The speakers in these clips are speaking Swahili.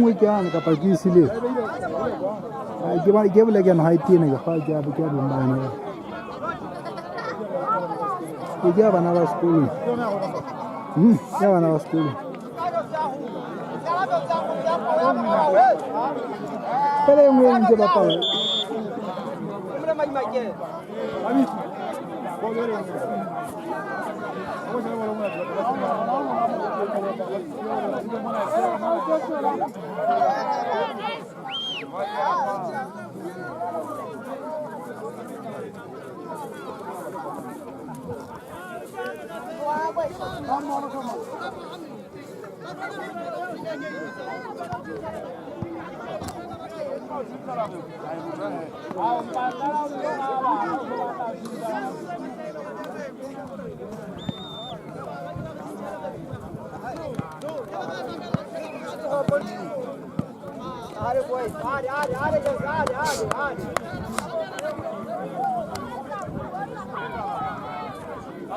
Weekend kapag sili. Ay gimana lagi an haiti ne ga pa ja ba ne. Dia bana la school. Dia bana la school. Pere ngwe nje ba pa. Ami.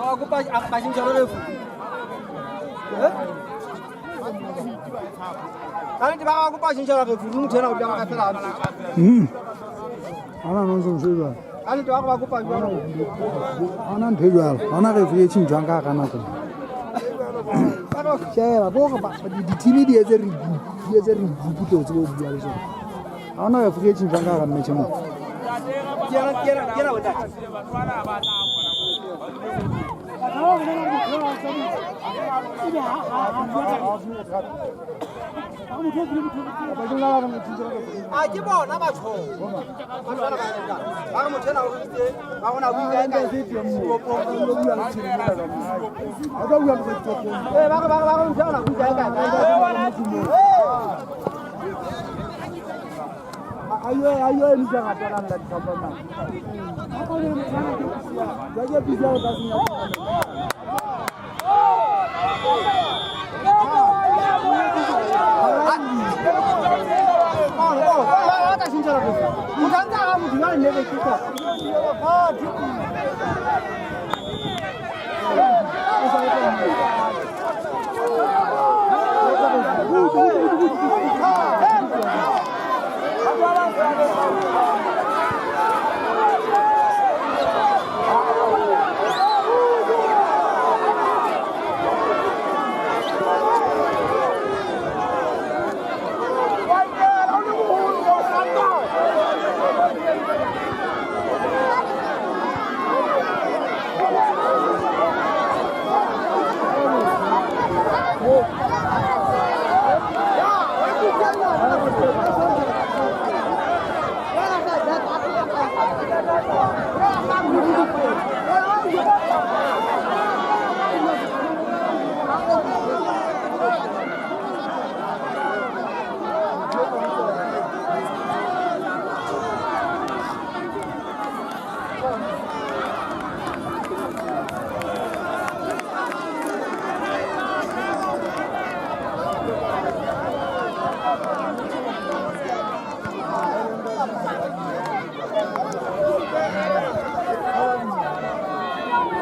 Aku pasang cara dulu. Kalau di bawah aku pasang cara dulu, belum cara udah makan terang. Anak nonton juga. Kalau di bawah aku pasang. Anak terjual. Anak itu cincang kakak anak. Saya apa di sini dia jadi butuh juga jual itu. Anak itu cincang kakak macam. Kira udah. 아 기본 나가 줘. 나가 뭐 전화 오는데 나오나 위에 가. 예, 막아 전화 위에 가. ayo ni jangan jalan lagi kampana. Apa yang sana tu? Jaga bisa kasih. 나 진짜라고. 부산자 가면 그냥 내가 있겠어. 아,